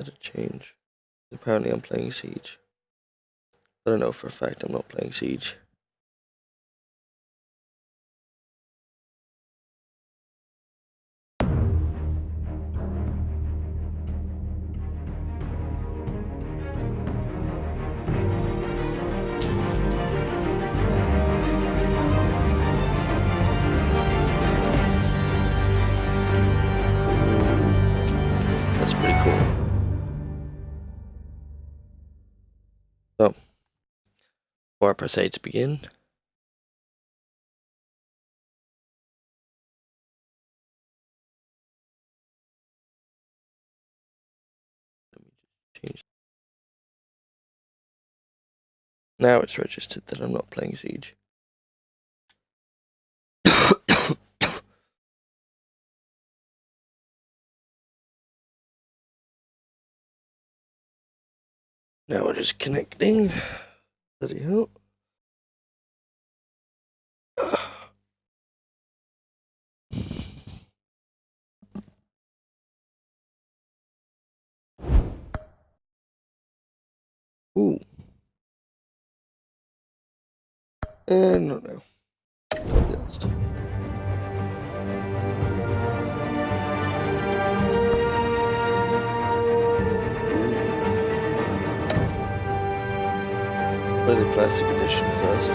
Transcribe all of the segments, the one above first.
Let it change. Apparently I'm playing Siege. I don't know for a fact I'm not playing Siege. That's pretty cool. So, before I press A to begin, let me just change. Now it's registered that I'm not playing Siege. Now we're just connecting. Bloody hell. Ooh. And not now. Can't be asked. Play the classic edition first.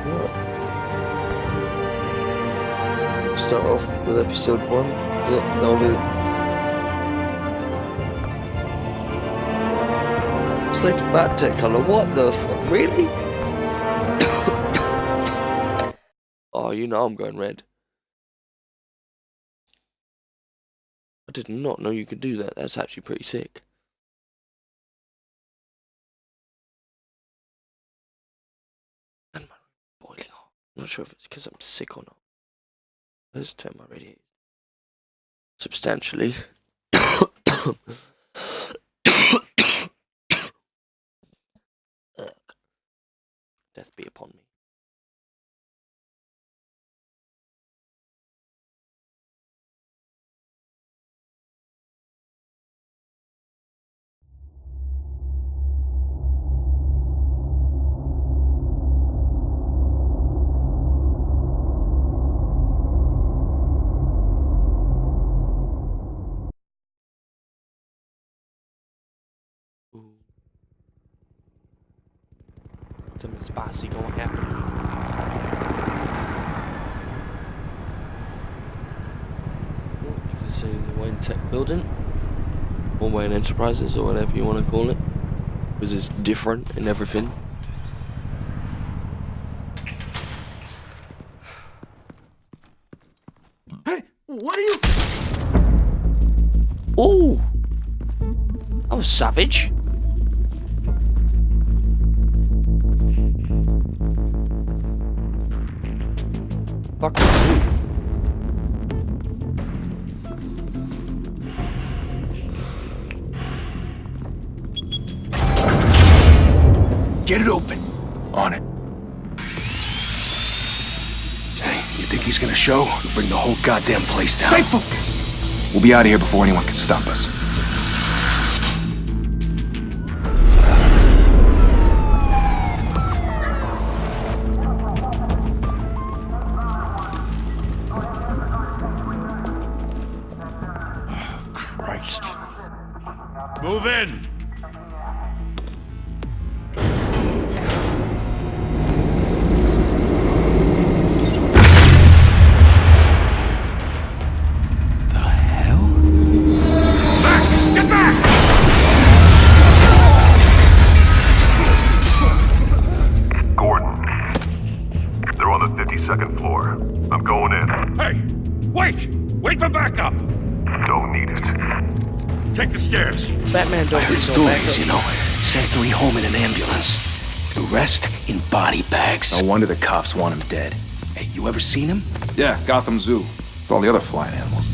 What? Start off with episode 1. Yep, that'll do. Select bat tech color. What the fuck? Really? Oh, you know I'm going red. I did not know you could do that. That's actually pretty sick. And my boiling hot. I'm not sure if it's because I'm sick or not. Let's turn my radiator substantially. Death be upon me. Something spicy gonna happen. You can see the Wayne Tech building, or Wayne Enterprises, or whatever you want to call it, because it's different in everything. Hey, what are you? Ooh, that was savage. Fuck you. Get it open. On it. Hey, you think he's gonna show? We'll bring the whole goddamn place down. Stay focused. We'll be out of here before anyone can stop us. Move in! The hell? Back! Get back! Gordon. They're on the 52nd floor. I'm going in. Hey! Wait! Wait for backup! Don't need it. Take the stairs. Batman don't I heard need no stories, backup. you know. Sent 3 home in an ambulance. The rest in body bags. No wonder the cops want him dead. Hey, you ever seen him? Yeah, Gotham Zoo. With all the other flying animals.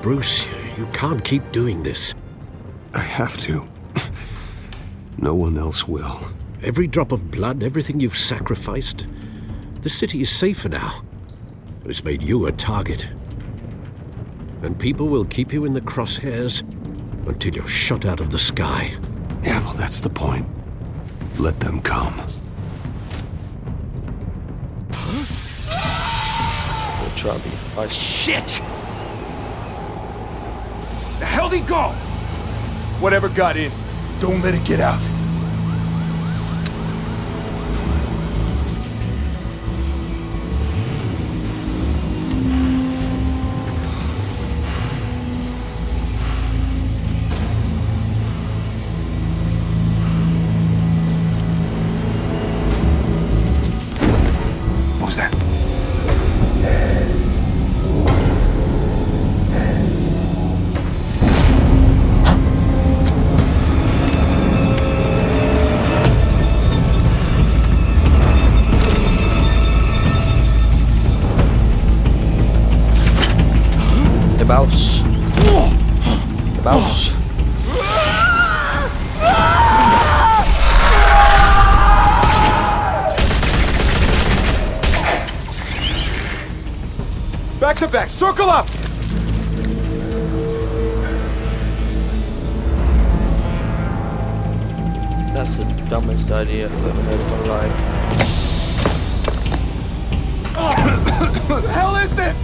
Bruce, you can't keep doing this. I have to. No one else will. Every drop of blood, everything you've sacrificed. The city is safer now. But it's made you a target. And people will keep you in the crosshairs until you're shot out of the sky. Yeah, well, that's the point. Let them come. We'll try to be feisty. Shit! The hell'd he go? Whatever got in, don't let it get out. What was that? The bounce. The bounce. Back to back, circle up! That's the dumbest idea I've ever heard in my life. What the hell is this?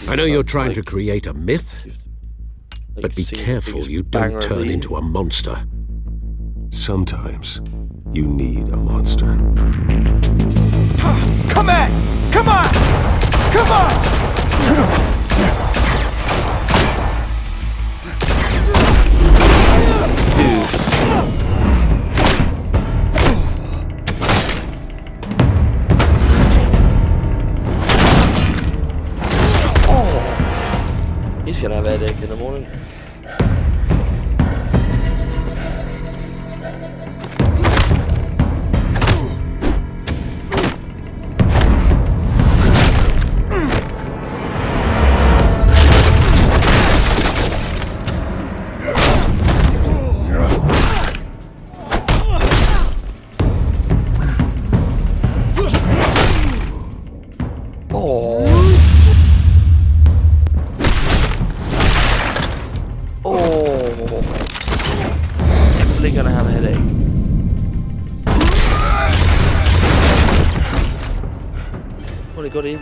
I know you're trying to create a myth, but be careful you don't turn into a monster. Sometimes you need a monster. Come on! Come on! Come on! He's gonna have a headache in the morning. Definitely gonna have a headache. What, he got in?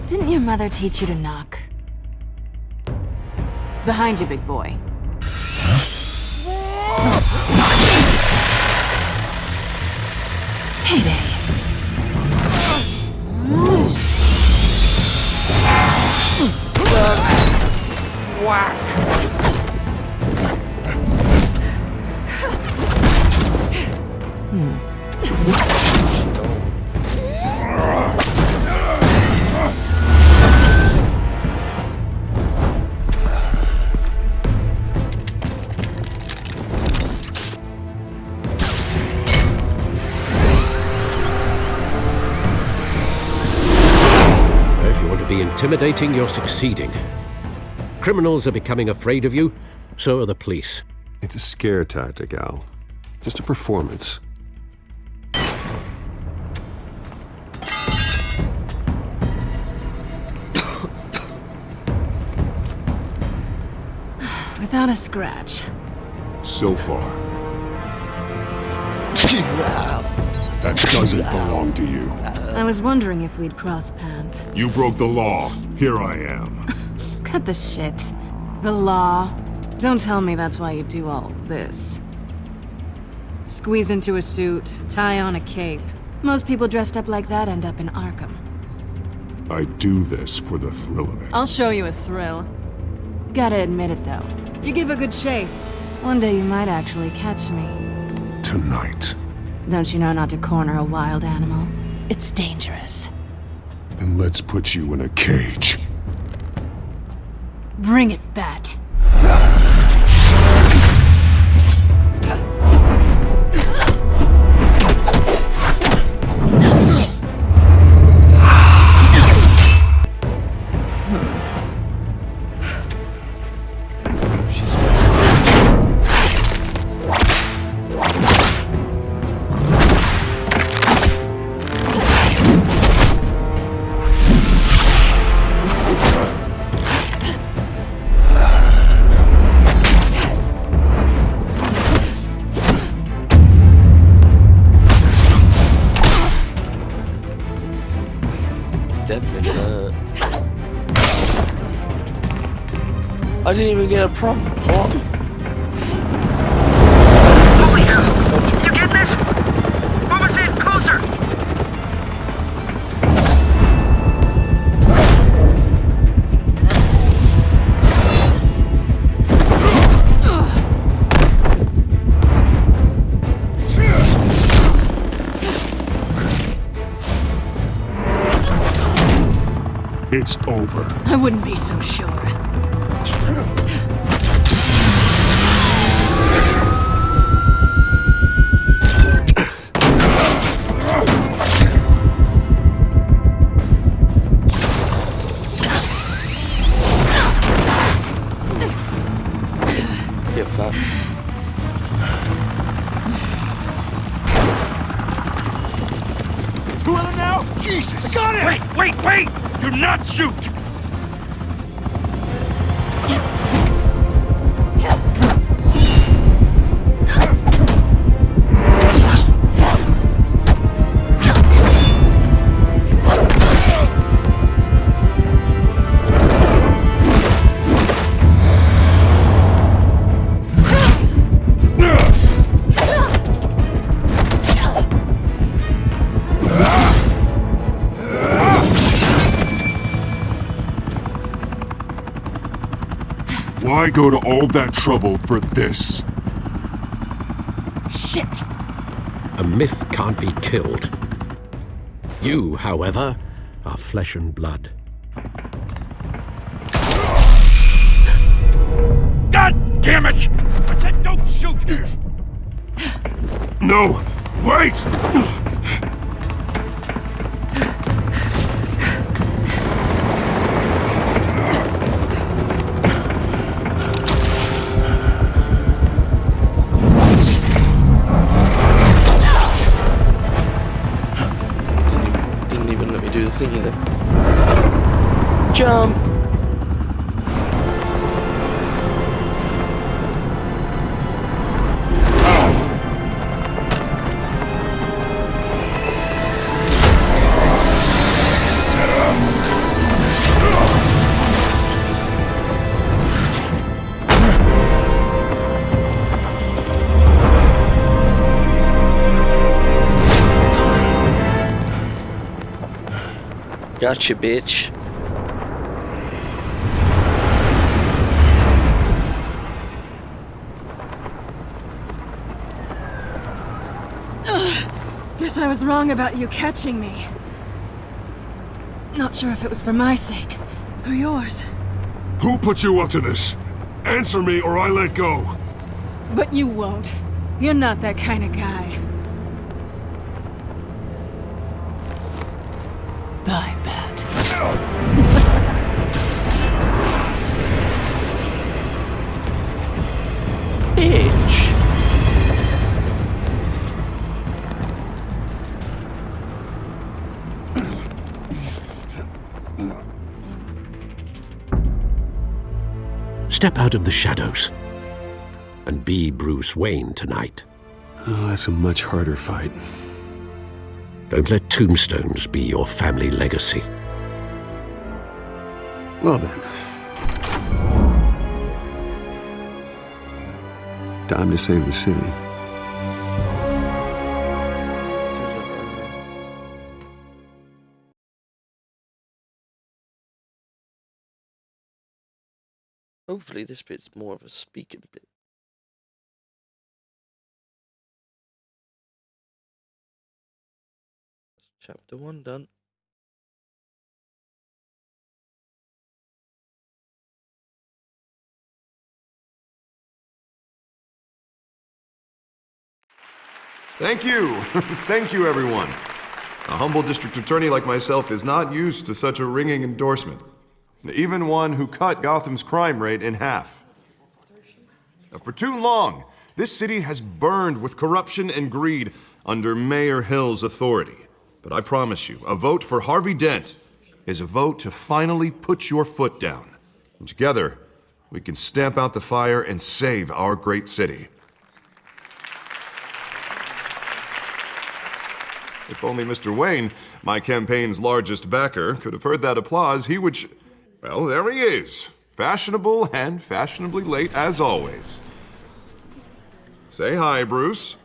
Didn't your mother teach you to knock? Behind you, big boy. Heyday. Whack! If you want to be intimidating, you're succeeding. Criminals are becoming afraid of you, so are the police. It's a scare tactic, Al. Just a performance. Without a scratch. So far. That doesn't belong to you. I was wondering if we'd cross paths. You broke the law. Here I am. Cut the shit. The law. Don't tell me that's why you do all this. Squeeze into a suit, tie on a cape. Most people dressed up like that end up in Arkham. I do this for the thrill of it. I'll show you a thrill. Gotta admit it, though. You give a good chase. One day you might actually catch me. Tonight. Don't you know not to corner a wild animal? It's dangerous. Then let's put you in a cage. Bring it, Bat. Definitely gonna hurt. I didn't even get a prompt. What? Holy hell! You get this? Move us in, closer! It's over. I wouldn't be so sure. Get fucked. Two of them now? Jesus! I got it! Wait! Do not shoot! Why go to all that trouble for this? Shit! A myth can't be killed. You, however, are flesh and blood. God damn it! I said don't shoot! No! Wait! Didn't even let me do the thingy then. Jump! Gotcha, bitch. Guess I was wrong about you catching me. Not sure if it was for my sake or yours. Who put you up to this? Answer me or I let go. But you won't. You're not that kind of guy. Bye, Bat. Bitch. Step out of the shadows and be Bruce Wayne tonight. Oh, that's a much harder fight. Don't let tombstones be your family legacy. Well then. Time to save the city. Hopefully this bit's more of a speaking bit. Chapter 1 done. Thank you. Thank you, everyone. A humble district attorney like myself is not used to such a ringing endorsement. Even one who cut Gotham's crime rate in half. For too long, this city has burned with corruption and greed under Mayor Hill's authority. But I promise you, a vote for Harvey Dent is a vote to finally put your foot down. And together, we can stamp out the fire and save our great city. If only Mr. Wayne, my campaign's largest backer, could have heard that applause, he would well, there he is. Fashionable and fashionably late as always. Say hi, Bruce.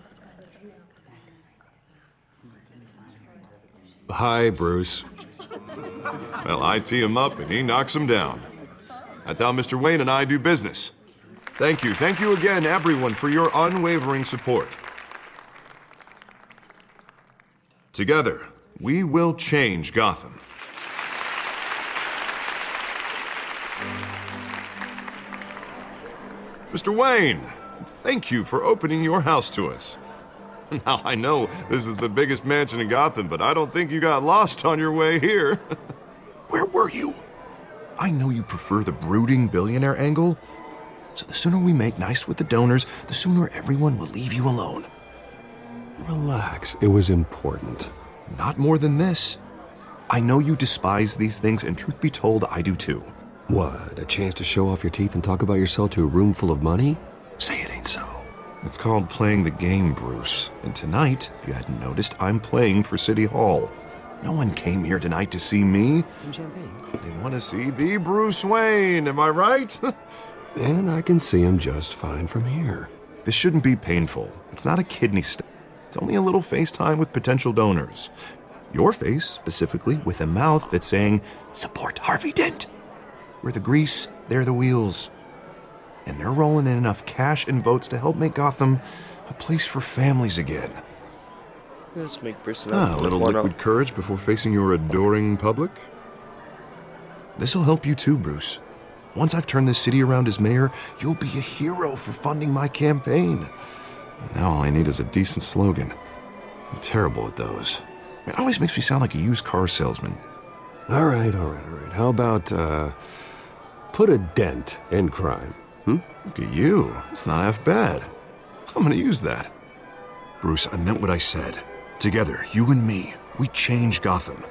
Hi, Bruce. Well, I tee him up and he knocks him down. That's how Mr. Wayne and I do business. Thank you again, everyone, for your unwavering support. Together, we will change Gotham. Mr. Wayne, thank you for opening your house to us. Now, I know this is the biggest mansion in Gotham, but I don't think you got lost on your way here. Where were you? I know you prefer the brooding billionaire angle, so the sooner we make nice with the donors, the sooner everyone will leave you alone. Relax, it was important. Not more than this. I know you despise these things, and truth be told, I do too. What, a chance to show off your teeth and talk about yourself to a room full of money? Say it ain't so. It's called playing the game, Bruce. And tonight, if you hadn't noticed, I'm playing for City Hall. No one came here tonight to see me. Some champagne. They want to see the Bruce Wayne, am I right? And I can see him just fine from here. This shouldn't be painful. It's not a kidney stone. It's only a little FaceTime with potential donors. Your face, specifically, with a mouth that's saying, support Harvey Dent. We're the grease, they're the wheels. And they're rolling in enough cash and votes to help make Gotham a place for families again. Let's make Bruce A little liquid courage before facing your adoring public. This'll help you too, Bruce. Once I've turned this city around as mayor, you'll be a hero for funding my campaign. Now all I need is a decent slogan. I'm terrible at those. It always makes me sound like a used car salesman. All right. How about, put a dent in crime? Look at you. It's not half bad. I'm gonna use that. Bruce, I meant what I said. Together, you and me, we change Gotham.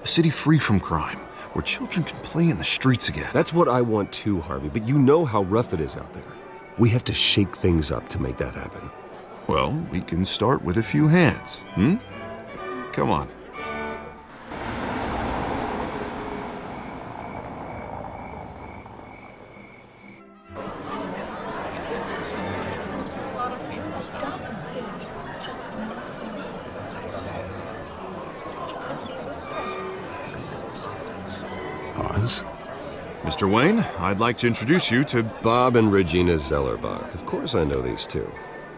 A city free from crime, where children can play in the streets again. That's what I want too, Harvey, but you know how rough it is out there. We have to shake things up to make that happen. Well, we can start with a few hands, Come on. Pause. Mr. Wayne, I'd like to introduce you to Bob and Regina Zellerbach. Of course I know these two.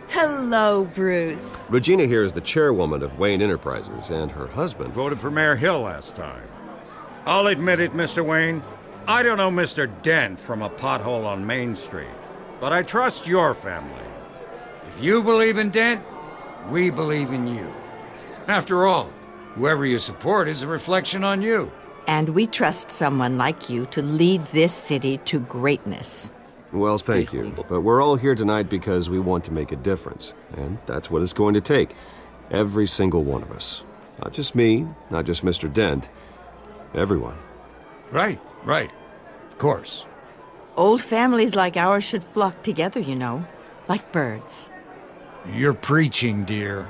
Hello, Bruce. Regina here is the chairwoman of Wayne Enterprises, and her husband voted for Mayor Hill last time. I'll admit it, Mr. Wayne. I don't know Mr. Dent from a pothole on Main Street, but I trust your family. If you believe in Dent, we believe in you. After all, whoever you support is a reflection on you. And we trust someone like you to lead this city to greatness. Well, thank you. But we're all here tonight because we want to make a difference. And that's what it's going to take. Every single one of us. Not just me, not just Mr. Dent. Everyone. Right. Of course. Old families like ours should flock together, you know. Like birds. You're preaching, dear.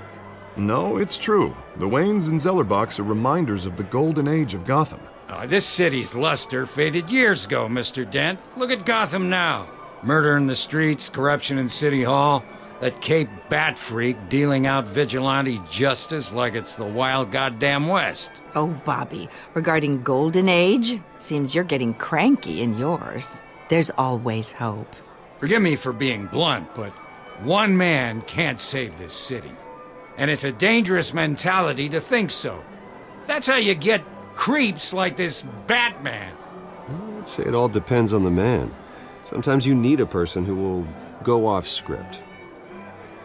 No, it's true. The Waynes and Zellerbachs are reminders of the golden age of Gotham. This city's luster faded years ago, Mr. Dent. Look at Gotham now. Murder in the streets, corruption in City Hall, that Cape Bat freak dealing out vigilante justice like it's the wild goddamn West. Oh, Bobby, regarding Golden Age, seems you're getting cranky in yours. There's always hope. Forgive me for being blunt, but one man can't save this city. And it's a dangerous mentality to think so. That's how you get creeps like this Batman. I'd say it all depends on the man. Sometimes you need a person who will go off script.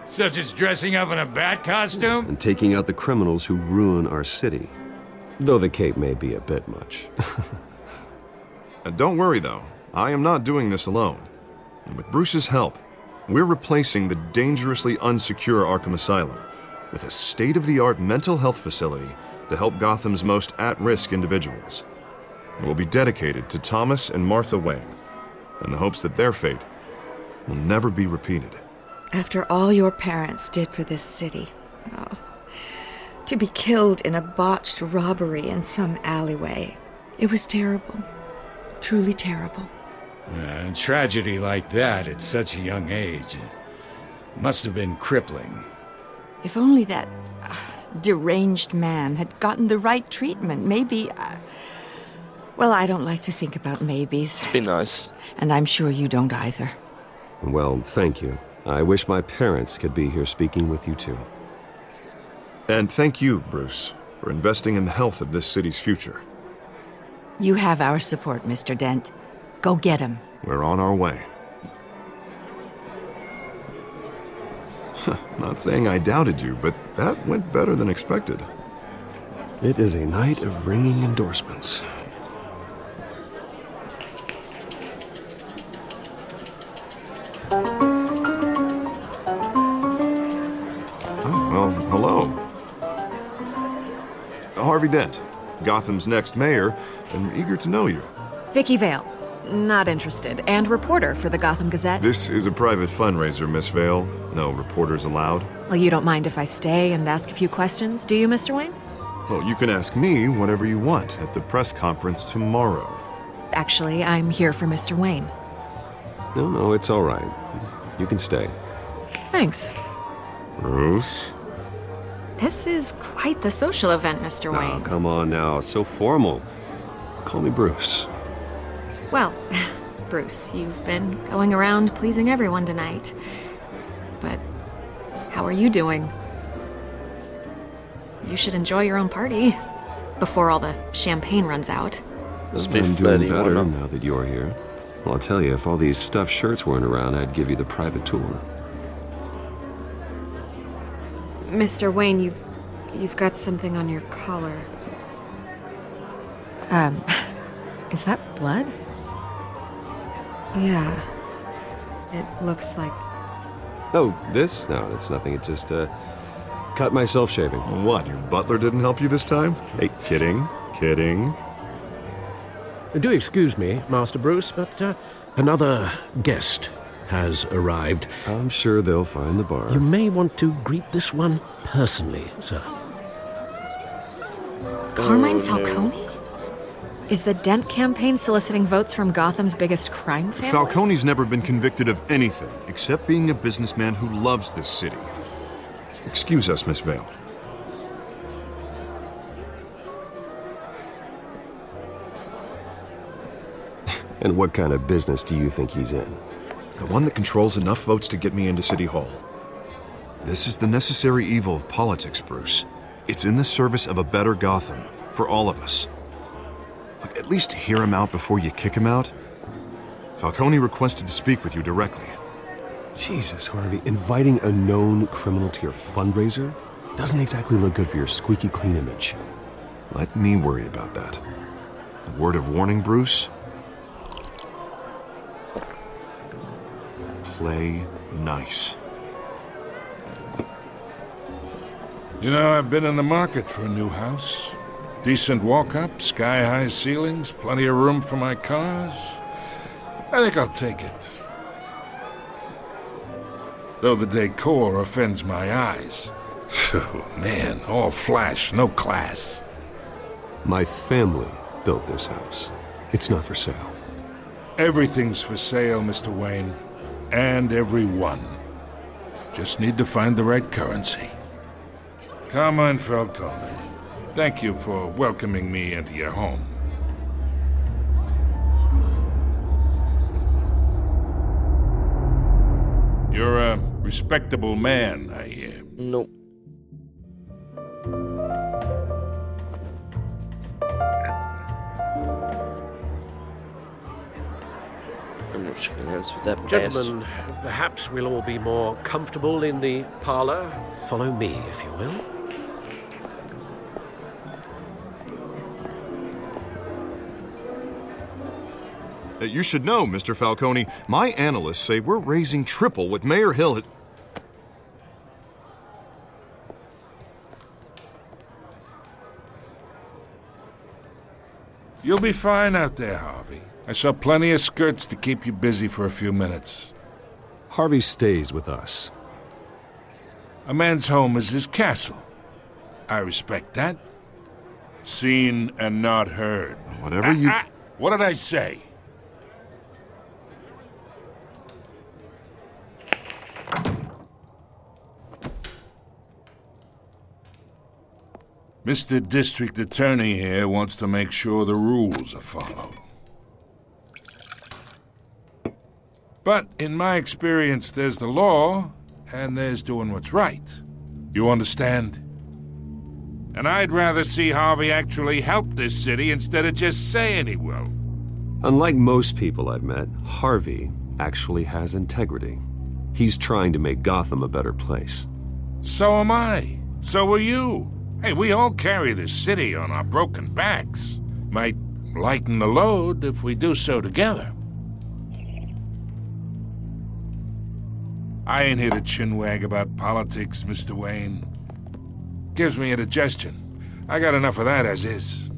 Such as dressing up in a bat costume? And taking out the criminals who ruin our city. Though the cape may be a bit much. Don't worry, though. I am not doing this alone. And with Bruce's help, we're replacing the dangerously unsecure Arkham Asylum with a state-of-the-art mental health facility to help Gotham's most at-risk individuals. It will be dedicated to Thomas and Martha Wayne, in the hopes that their fate will never be repeated. After all your parents did for this city, to be killed in a botched robbery in some alleyway, it was terrible. Truly terrible. A tragedy like that at such a young age must have been crippling. If only that deranged man had gotten the right treatment, maybe... well, I don't like to think about maybes. It'd be nice. And I'm sure you don't either. Well, thank you. I wish my parents could be here speaking with you too. And thank you, Bruce, for investing in the health of this city's future. You have our support, Mr. Dent. Go get him. We're on our way. Not saying I doubted you, but that went better than expected. It is a night of ringing endorsements. Oh, well, hello. Harvey Dent, Gotham's next mayor, and eager to know you. Vicky Vale. Not interested. And reporter for the Gotham Gazette. This is a private fundraiser, Miss Vale. No reporters allowed. Well, you don't mind if I stay and ask a few questions, do you, Mr. Wayne? Well, you can ask me whatever you want at the press conference tomorrow. Actually, I'm here for Mr. Wayne. No, it's all right. You can stay. Thanks. Bruce? This is quite the social event, Mr. Wayne. Oh, come on now. It's so formal. Call me Bruce. Well, Bruce, you've been going around pleasing everyone tonight. But how are you doing? You should enjoy your own party before all the champagne runs out. I'm doing better now that you're here. Well, I'll tell you, if all these stuffed shirts weren't around, I'd give you the private tour. Mr. Wayne, you've got something on your collar. Is that blood? Yeah. It looks like... Oh, this? No, it's nothing. It just, cut myself shaving. What, your butler didn't help you this time? Hey, kidding. Do excuse me, Master Bruce, but another guest has arrived. I'm sure they'll find the bar. You may want to greet this one personally, sir. Carmine Falcone? Is the Dent campaign soliciting votes from Gotham's biggest crime family? Falcone's never been convicted of anything except being a businessman who loves this city. Excuse us, Miss Vale. And what kind of business do you think he's in? The one that controls enough votes to get me into City Hall. This is the necessary evil of politics, Bruce. It's in the service of a better Gotham, for all of us. Look, at least hear him out before you kick him out. Falcone requested to speak with you directly. Jesus, Harvey, inviting a known criminal to your fundraiser doesn't exactly look good for your squeaky clean image. Let me worry about that. A word of warning, Bruce. Play nice. You know, I've been in the market for a new house. Decent walk-up, sky-high ceilings, plenty of room for my cars. I think I'll take it. Though the decor offends my eyes. Oh, man, all flash, no class. My family built this house. It's not for sale. Everything's for sale, Mr. Wayne. And everyone. Just need to find the right currency. Carmine Falcone, thank you for welcoming me into your home. You're a respectable man, I hear. Nope. I'm not shaking hands with that bastard. Gentlemen, perhaps we'll all be more comfortable in the parlor. Follow me, if you will. You should know, Mr. Falcone, my analysts say we're raising triple what Mayor Hill had... You'll be fine out there, Harvey. I saw plenty of skirts to keep you busy for a few minutes. Harvey stays with us. A man's home is his castle. I respect that. Seen and not heard. Whatever you... What did I say? Mr. District Attorney here wants to make sure the rules are followed. But in my experience, there's the law, and there's doing what's right. You understand? And I'd rather see Harvey actually help this city instead of just saying he will. Unlike most people I've met, Harvey actually has integrity. He's trying to make Gotham a better place. So am I. So are you. Hey, we all carry this city on our broken backs. Might lighten the load if we do so together. I ain't here to chinwag about politics, Mr. Wayne. Gives me indigestion. I got enough of that as is.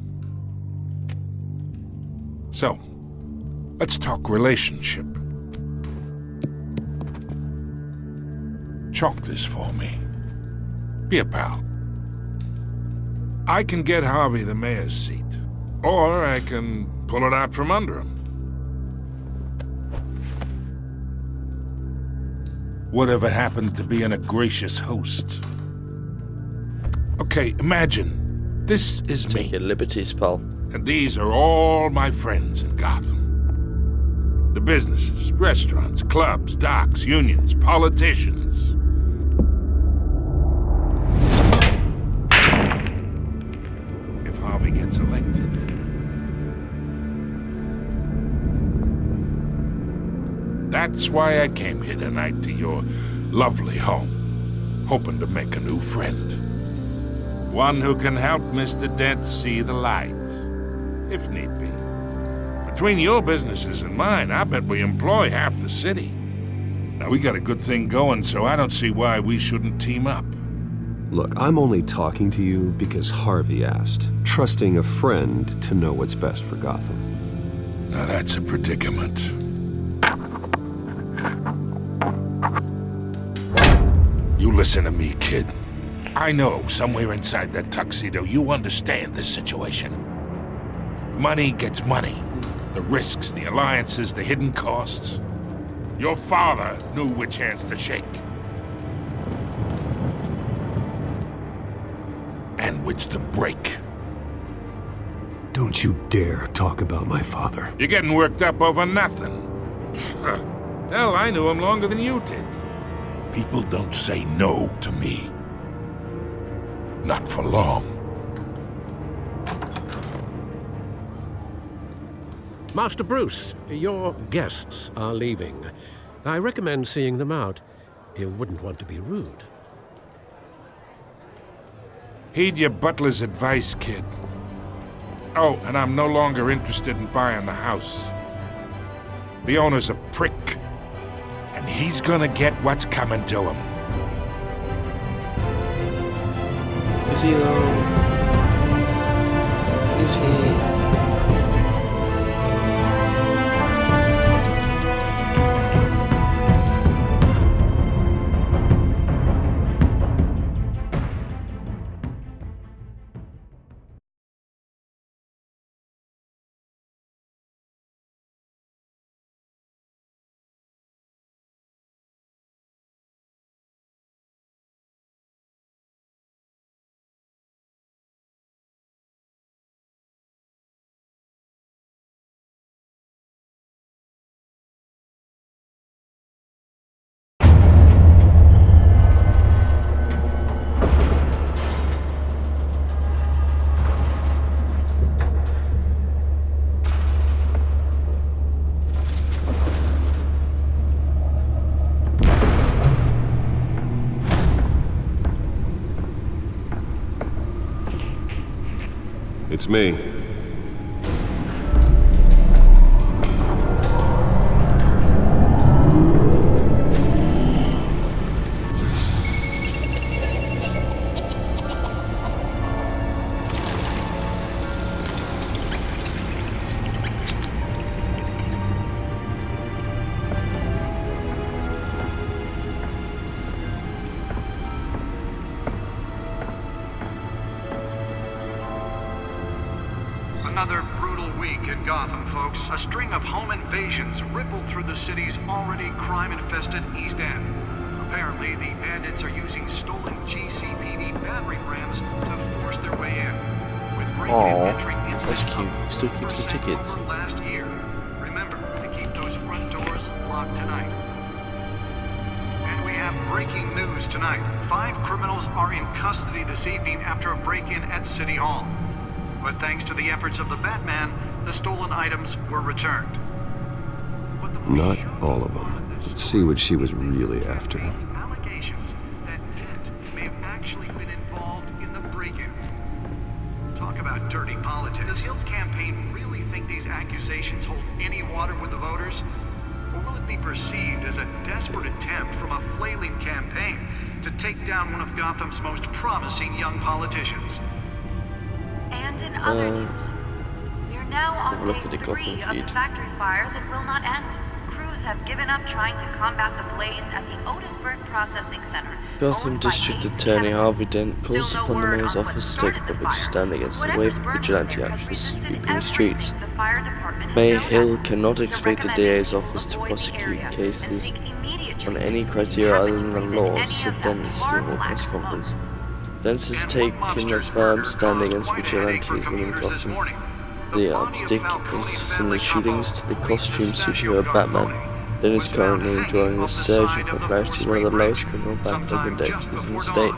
So, let's talk relationship. Chalk this for me. Be a pal. I can get Harvey the mayor's seat, or I can pull it out from under him. Whatever happened to being a gracious host? Okay, imagine, this is me. Take your liberties, pal. And these are all my friends in Gotham. The businesses, restaurants, clubs, docks, unions, politicians. Harvey gets elected. That's why I came here tonight to your lovely home, hoping to make a new friend. One who can help Mr. Dent see the light, if need be. Between your businesses and mine, I bet we employ half the city. Now, we got a good thing going, so I don't see why we shouldn't team up. Look, I'm only talking to you because Harvey asked, trusting a friend to know what's best for Gotham. Now that's a predicament. You listen to me, kid. I know somewhere inside that tuxedo you understand this situation. Money gets money. The risks, the alliances, the hidden costs. Your father knew which hands to shake. And which to break. Don't you dare talk about my father. You're getting worked up over nothing. Hell, I knew him longer than you did. People don't say no to me. Not for long. Master Bruce, your guests are leaving. I recommend seeing them out. You wouldn't want to be rude. Heed your butler's advice, kid. Oh, and I'm no longer interested in buying the house. The owner's a prick, and he's gonna get what's coming to him. Is he though? Is he? It's me. Another brutal week in Gotham, folks. A string of home invasions rippled through the city's already crime-infested East End. Apparently, the bandits are using stolen GCPD battering rams to force their way in. With break-in entry That's cute. He still keeps the tickets. over last year. Remember to keep those front doors locked tonight. And we have breaking news tonight. 5 criminals are in custody this evening after a break-in at City Hall. But thanks to the efforts of the Batman, the stolen items were returned. Not all of them. Let's see what she was really after. Allegations that Dent may have actually been involved in the break-in. Talk about dirty politics. Does Hill's campaign really think these accusations hold any water with the voters? Or will it be perceived as a desperate attempt from a flailing campaign to take down one of Gotham's most promising young politicians? And in other news, we are now on Look at day the 3 Gotham of the feed. factory fire that will not end. Crews have given up trying to combat the blaze at the Otisburg Processing Center. Gotham District Attorney Harvey Dent calls upon the mayor's office to take a public stand against the wave of vigilante actions sweeping the streets. Mayor Hill cannot expect the DA's office to prosecute cases on any criteria other than the law, said Dent in a civil press conference. Dent has taken a firm stand against vigilantes in Gotham. The upstick is in the shootings to the costume superhero Batman. Dent is currently enjoying a surge in popularity, one of the lowest criminal backlog indexes in the state.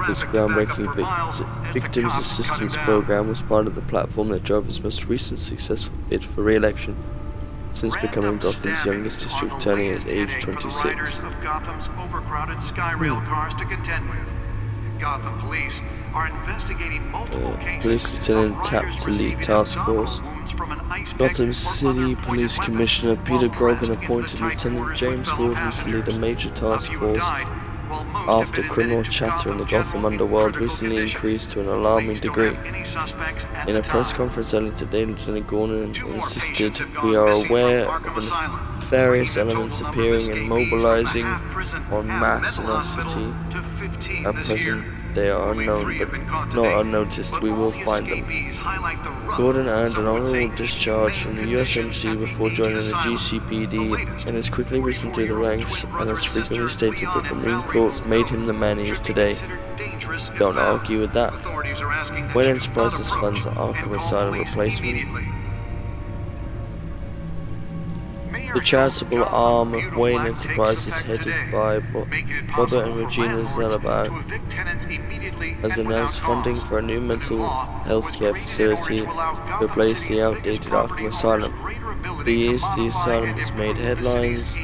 This groundbreaking victims assistance program was part of the platform that drove his most recent successful bid for re-election, since becoming Gotham's youngest district attorney at age 26. Of Gotham's overcrowded Skyrail cars to contend with. Gotham police are investigating multiple cases. Police Lieutenant tapped to lead task force. Gotham City Police Commissioner Peter Grogan appointed Lieutenant James Gordon to lead a major task force after criminal chatter in the Gotham underworld recently increased to an alarming degree. In a press conference earlier today, Lieutenant Gordon insisted, "We are aware of nefarious elements appearing and mobilizing en masse in our city. At present, they are unknown, but not unnoticed. We will find them." Gordon earned an honorable discharge from the USMC before joining the GCPD and has quickly risen through the ranks and has frequently stated that the Marine Corps made him the man he is today. Don't argue with that. Wayne Enterprises funds Arkham Asylum replacement. The charitable arm of Wayne Enterprises, headed by Robert and Regina Zellabag, has announced funding for a new mental health care facility to replace the outdated Arkham Asylum. For years, the asylum has made headlines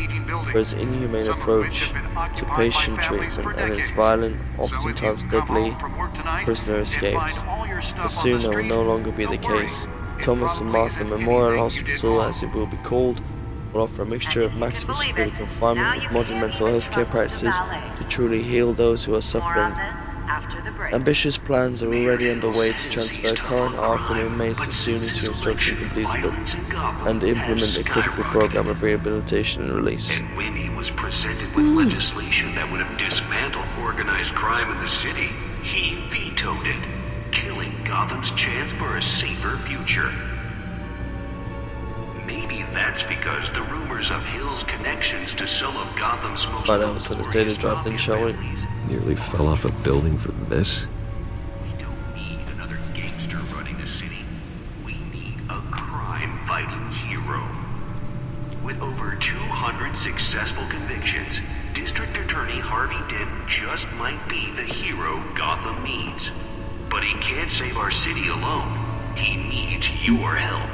for its inhumane approach to patient treatment and its violent, oftentimes deadly, prisoner escapes. But soon that will no longer be the case. Thomas and Martha Memorial Hospital, as it will be called, will offer a mixture of maximum security confinement with modern mental health care practices to truly heal those who are suffering. Ambitious plans are already underway to transfer current Arkham inmates as soon as the instruction completes and implement a critical program of rehabilitation and release. And when he was presented with legislation that would have dismantled organized crime in the city, he vetoed it, killing Gotham's chance for a safer future. Maybe that's because the rumors of Hill's connections to some of Gotham's most Nearly fell off a building for this. We don't need another gangster running the city. We need a crime-fighting hero. With over 200 successful convictions, District Attorney Harvey Dent just might be the hero Gotham needs. But he can't save our city alone. He needs your help.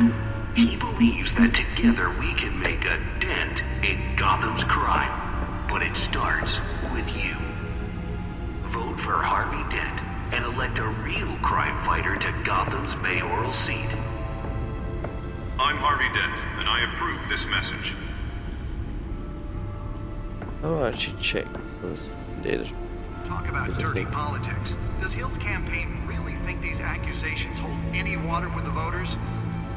He believes that together we can make a dent in Gotham's crime. But it starts with you. Vote for Harvey Dent and elect a real crime fighter to Gotham's mayoral seat. I'm Harvey Dent, and I approve this message. I'll actually check this data. Talk about dirty politics. Does Hill's campaign really think these accusations hold any water with the voters?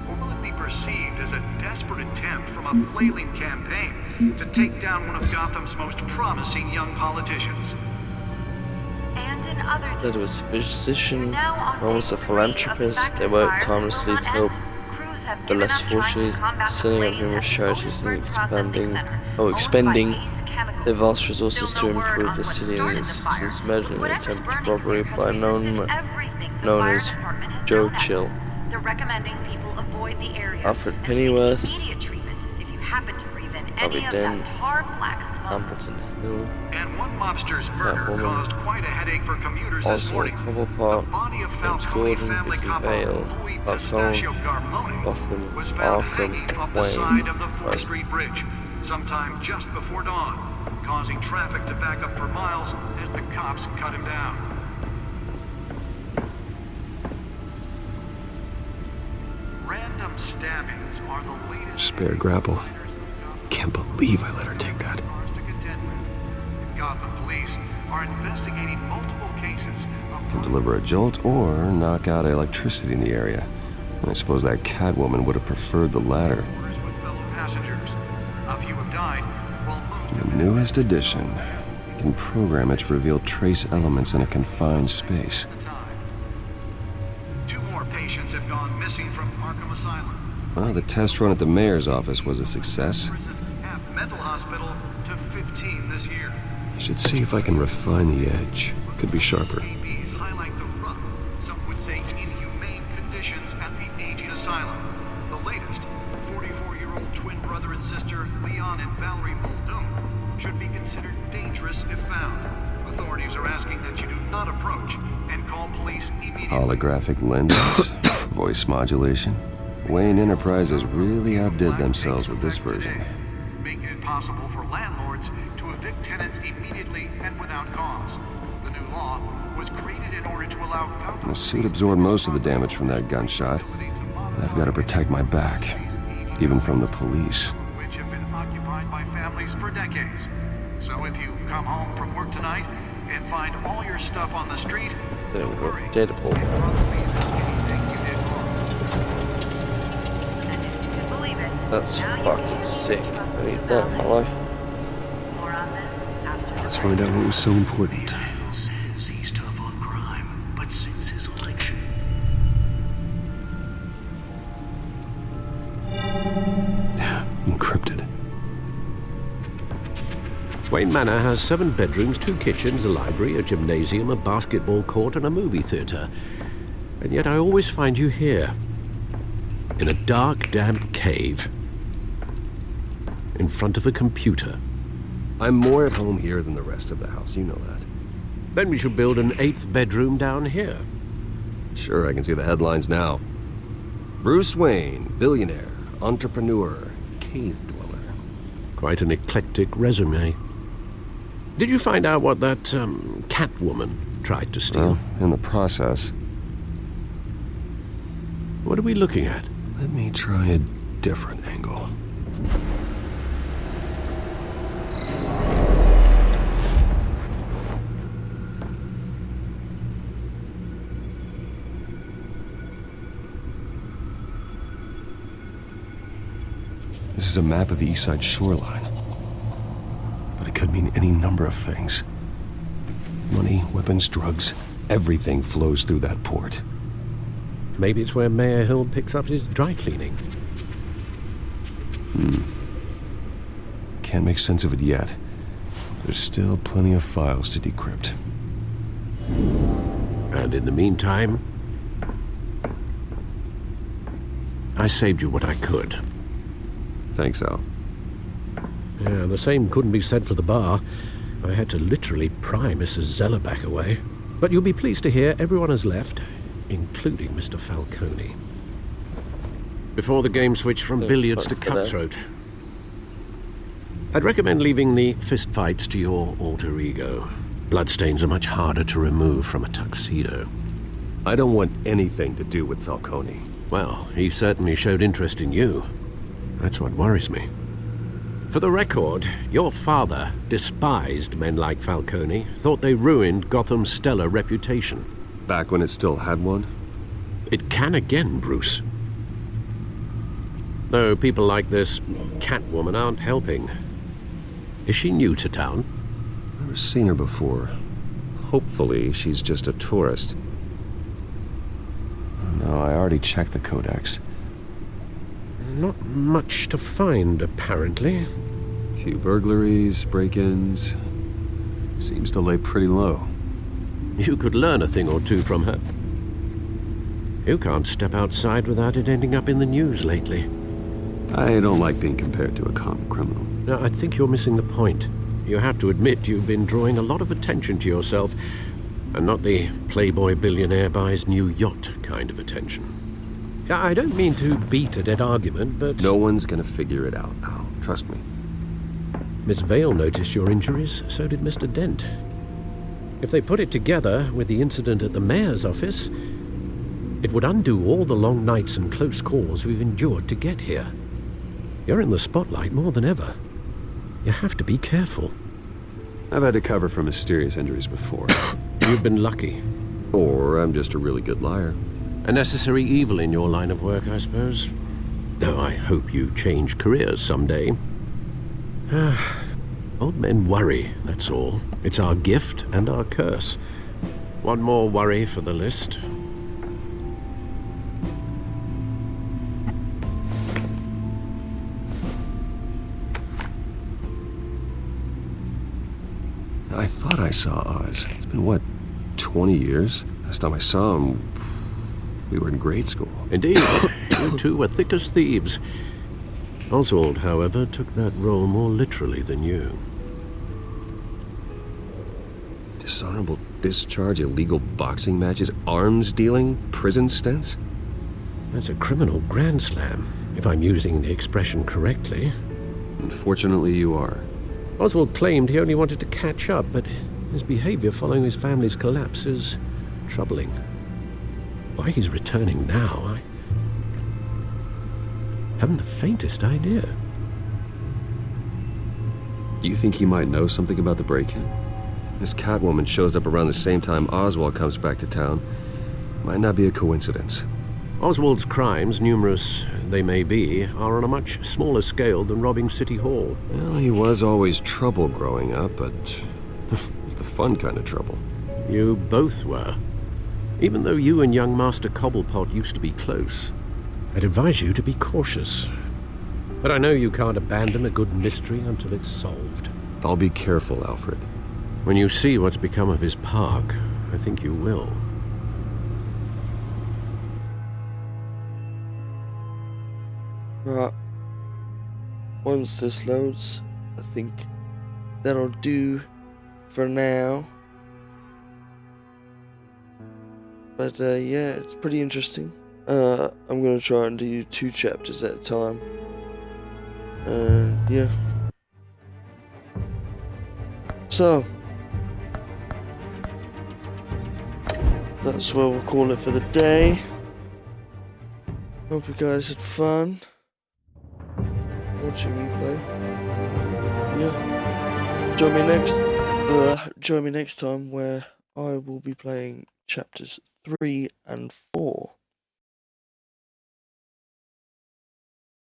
Or will it be perceived as a desperate attempt from a flailing campaign to take down one of Gotham's most promising young politicians? And in other news, That was a physician, one was a philanthropist. They worked tirelessly to help the less fortunate, setting up numerous charities and expending their vast resources to improve the city and its citizens, measuring an attempted robbery by known as Joe Chill. they're recommending people avoid the area. Alfred and Pennyworth, seek immediate treatment if you happen to breathe in Harvey any of Dent, that tar black smoke. Hamilton Hill, And one mobster's murder caused quite a headache for commuters this Oswald morning. Cobblepot, The body of James Falcone Gordon, family Vicky couple Vale, Louis Falcone, Pistachio Garmoni Gotham, was found hanging Arkham, off the side of the 4th Wayne. Street Bridge sometime just before dawn, causing traffic to back up for miles as the cops cut him down. Random stabbings are the latest Spare grapple. Can't believe I let her take that. to contend with. Gotham police are investigating multiple cases of Can deliver a jolt or knock out electricity in the area. I suppose that Catwoman would have preferred the latter. with fellow passengers. A few have died, while most The newest addition. You can program it to reveal trace elements in a confined space. Two more patients have gone missing from Arkham Asylum. Well, the test run at the mayor's office was a success. Half mental hospital to 15 this year. I should see if I can refine the edge. Could be sharper. ABs highlight the rough, some would say inhumane conditions at the aging asylum. The latest, 44-year-old twin brother and sister Leon and Valerie Muldoon, should be considered dangerous if found. Authorities are asking that you do not approach and call police immediately. Holographic lenses, voice modulation. Wayne Enterprises really outdid themselves with this version. Making it possible for landlords to evict tenants immediately and without cause. The new law was created in order to allow government The suit absorbed most of the damage from that gunshot. And I've got to protect my back, even from the police. which have been occupied by families for decades. So if you come home from work tonight and find all your stuff on the street, Then we go Deadpool. That's fucking sick. I need that in my life. Let's find out what was so important. Telltale says he's tough on crime, but since his election, Encrypted. Wayne Manor has 7 bedrooms, 2 kitchens, a library, a gymnasium, a basketball court, and a movie theater. And yet I always find you here, in a dark, damp cave, in front of a computer. I'm more at home here than the rest of the house, you know that. Then we should build an 8th bedroom down here. Sure, I can see the headlines now. Bruce Wayne, billionaire, entrepreneur, cave dweller. Quite an eclectic resume. Did you find out what that Catwoman tried to steal? Well, in the process. What are we looking at? Let me try a different angle. This is a map of the East Side shoreline. But it could mean any number of things. Money, weapons, drugs, everything flows through that port. Maybe it's where Mayor Hill picks up his dry cleaning. Can't make sense of it yet. There's still plenty of files to decrypt. And in the meantime, I saved you what I could. Thanks, Al. Yeah, the same couldn't be said for the bar. I had to literally pry Mrs. Zellerback away. But you'll be pleased to hear everyone has left, including Mr. Falcone. Before the game switched from billiards to cutthroat. I'd recommend leaving the fistfights to your alter ego. Bloodstains are much harder to remove from a tuxedo. I don't want anything to do with Falcone. Well, he certainly showed interest in you. That's what worries me. For the record, your father despised men like Falcone, thought they ruined Gotham's stellar reputation. Back when it still had one? It can again, Bruce. Though people like this Catwoman aren't helping. Is she new to town? Never seen her before. Hopefully, she's just a tourist. No, I already checked the codex. Not much to find, apparently. Few burglaries, break-ins. Seems to lay pretty low. You could learn a thing or two from her. You can't step outside without it ending up in the news lately. I don't like being compared to a common criminal. No, I think you're missing the point. You have to admit you've been drawing a lot of attention to yourself, and not the playboy billionaire buys new yacht kind of attention. I don't mean to beat a dead argument, but... No one's gonna figure it out, Al. Trust me. Miss Vale noticed your injuries, so did Mr. Dent. If they put it together with the incident at the mayor's office, it would undo all the long nights and close calls we've endured to get here. You're in the spotlight more than ever. You have to be careful. I've had to cover for mysterious injuries before. You've been lucky. Or I'm just a really good liar. A necessary evil in your line of work, I suppose. Though I hope you change careers someday. Old men worry, that's all. It's our gift and our curse. One more worry for the list. I thought I saw Oz. It's been, what, 20 years? Last time I saw him, we were in grade school. Indeed. You two were thick as thieves. Oswald, however, took that role more literally than you. Dishonorable discharge, illegal boxing matches, arms dealing, prison stints? That's a criminal grand slam, if I'm using the expression correctly. Unfortunately, you are. Oswald claimed he only wanted to catch up, but his behavior following his family's collapse is troubling. Why he's returning now, I haven't the faintest idea. Do you think he might know something about the break-in? This Catwoman shows up around the same time Oswald comes back to town. Might not be a coincidence. Oswald's crimes, numerous they may be, are on a much smaller scale than robbing City Hall. Well, he was always trouble growing up, but it's the fun kind of trouble. You both were. Even though you and young Master Cobblepot used to be close. I'd advise you to be cautious. But I know you can't abandon a good mystery until it's solved. I'll be careful, Alfred. When you see what's become of his park, I think you will. Right. Once this loads, I think that'll do for now. But yeah, it's pretty interesting. I'm gonna try and do 2 chapters at a time. Yeah. So that's where we'll call it for the day. Hope you guys had fun watching me play. Yeah. Join me next time where I will be playing chapters 3 and 4.